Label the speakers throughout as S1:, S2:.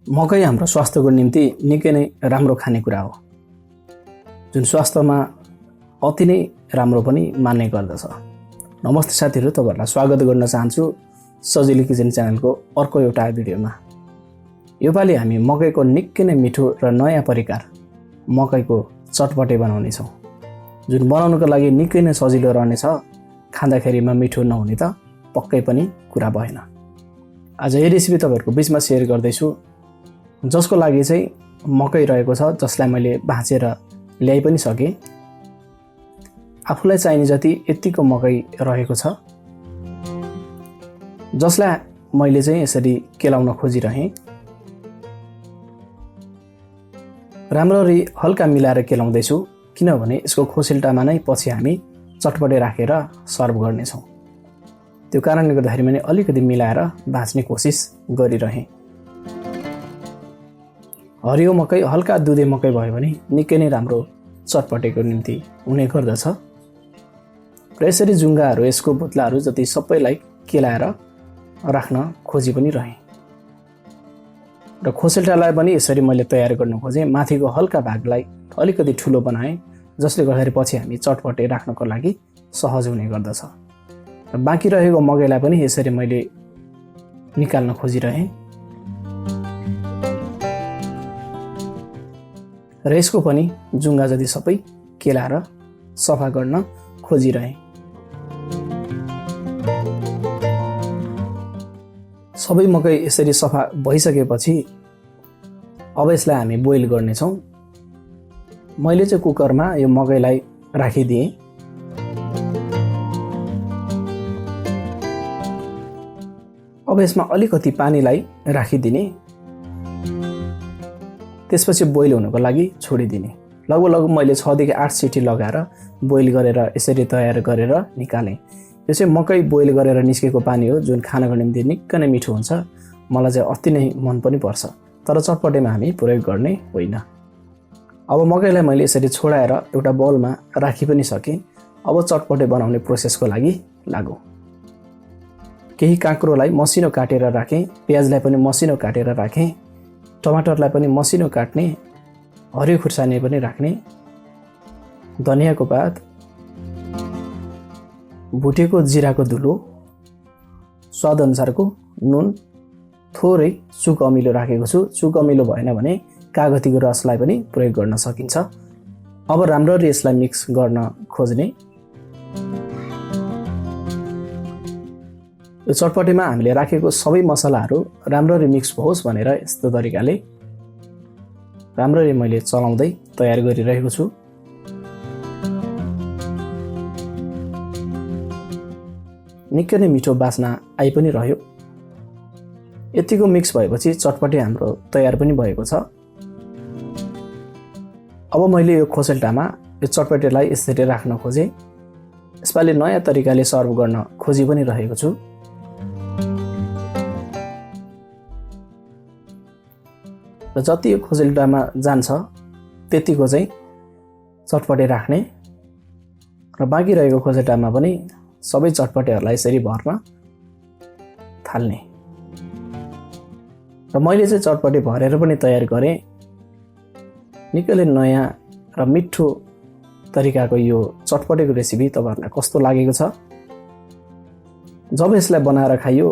S1: मकै हाम्रो स्वास्थ्यको निम्ति निकै नै राम्रो खानेकुरा हो, जुन स्वास्थ्यमा अति नै राम्रो पनि मान्ने गर्दछ। नमस्ते साथीहरू, तपाईहरुलाई स्वागत गर्न चाहन्छु सजिलो किचन च्यानलको अर्को एउटा भिडियोमा। योपालि हामी मकैको निकै नै मिठो र नयाँ परिकार मकैको चटपटे बनाउने छौं, जुन बनाउनको लागि निकै नै सजिलो रहनेछ। खाँदाखेरिमा मिठो नहुने त पक्कै पनि कुरा भएन। आज यो रेसिपी तपाईहरुको बीचमा शेयर गर्दैछु, जसको लागि चाहिँ मकै रहेको छ, जसलाई मैले भाँचेर ल्याइ पनि सके। आफूलाई चाहिने जति यतिको मकै रहेको छ, जसलाई मैले चाहिँ यसरी केलाउन खोजिरहेँ। राम्ररी हल्का मिलाएर केलाउँदैछु, किनभने यसको खोसेल्टामा नै पछि हामी चटपटे राखेर सर्भ गर्नेछौँ। त्यो कारणले गर्दाखेरि मैले अलिकति मिलाएर भाँच्ने कोसिस गरिरहेँ। हरियो मकै, हल्का दुधे मकै भयो भने निकै नै राम्रो चटपटेको निम्ति हुने गर्दछ। र यसरी जुङ्गाहरू, यसको बोतलाहरू जति सबैलाई केलाएर राख्न खोजी पनि रहेँ। र खोसेल्टालाई पनि यसरी मैले तयार गर्न खोजेँ। माथिको हल्का भागलाई अलिकति ठुलो बनाएँ, जसले गर्दाखेरि पछि हामी चटपटे राख्नको लागि सहज हुने गर्दछ। र बाँकी रहेको मकैलाई पनि यसरी मैले निकाल्न खोजिरहेँ। र यसको पनि जुङ्गा जति सबै केलाएर सफा गर्न खोजिरहेँ। सबै मकै यसरी सफा भइसकेपछि अब यसलाई हामी बोइल गर्नेछौँ। मैले चाहिँ कुकरमा यो मकैलाई राखिदिएँ। अब यसमा अलिकति पानीलाई राखिदिने, त्यसपछि बोइल हुनको लागि छोडिदिने। लगभग मैले 6 देखि 8 सिटी लगाएर बोइल गरेर यसरी तयार गरेर निकालेँ। यो चाहिँ मकै बोइल गरेर निस्केको पानी हो, जुन खानको निम्ति निकै नै मिठो हुन्छ। मलाई चाहिँ अति नै मन पनि पर्छ, तर चटपटेमा हामी प्रयोग गर्ने होइन। अब मकैलाई मैले यसरी छोडाएर एउटा बाउलमा राखि पनि सकेँ। अब चटपटे बनाउने प्रोसेसको लागि लागौँ। केही काँक्रोलाई मसिनो काटेर राखेँ, प्याजलाई पनि मसिनो काटेर राखेँ, टमाटरलाई पनि मसिनो काट्ने, हरियो खुर्सानी पनि राख्ने, धनियाको पात, भुटेको जिराको धुलो, स्वादअनुसारको नुन, थोरै चुक अमिलो राखेको छु। चुक अमिलो भएन भने कागतीको रसलाई पनि प्रयोग गर्न सकिन्छ। अब राम्ररी यसलाई मिक्स गर्न खोज्ने। यो चटपटेमा हामीले राखेको सबै मसलाहरू राम्ररी मिक्स होस् भनेर यस्तो तरिकाले राम्ररी मैले चलाउँदै तयार गरिरहेको छु। निकै नै मिठो बास्ना आइ पनि रह्यो। यतिको मिक्स भएपछि चटपटे हाम्रो तयार पनि भएको छ। अब मैले यो खोसेल्टामा यो चटपटेलाई यसरी राख्न खोजेँ। यसपालि नयाँ तरिकाले सर्भ गर्न खोजी पनि रहेको छु। र जति यो खोसेल्टामा जान्छ त्यतिको चाहिँ चटपटे राख्ने, र बाँकी रहेको खोसेल्टामा पनि सबै चटपटेहरूलाई यसरी भर्न थाल्ने। र मैले चाहिँ चटपटे भरेर पनि तयार गरेँ। निकै नयाँ र मिठो तरिकाको यो चटपटेको रेसिपी तपाईहरुलाई कस्तो लागेको छ? जब यसलाई बनाएर खाइयो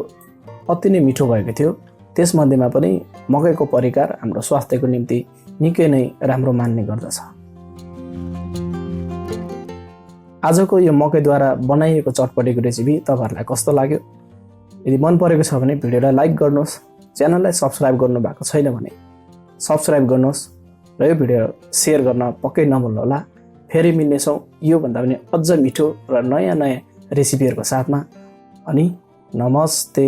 S1: अति नै मिठो भएको थियो। त्यसमध्येमा पनि मकैको परिकार हाम्रो स्वास्थ्यको निम्ति निकै नै राम्रो मान्ने गर्दछ। आजको यो मकैद्वारा बनाइएको चटपटेको रेसिपी तपाईहरुलाई कस्तो लाग्यो? यदि मन परेको छ भने भिडियोलाई लाइक गर्नुहोस्, च्यानललाई सब्स्क्राइब गर्नु भएको छैन भने सब्स्क्राइब गर्नुहोस्, र यो भिडियो शेयर गर्न पक्कै नभुल्नुहोला। फेरि मिल्नेछौँ यो भन्दा पनि अझ मिठो र नयाँ नयाँ रेसिपीहरूको साथमा। अनि नमस्ते।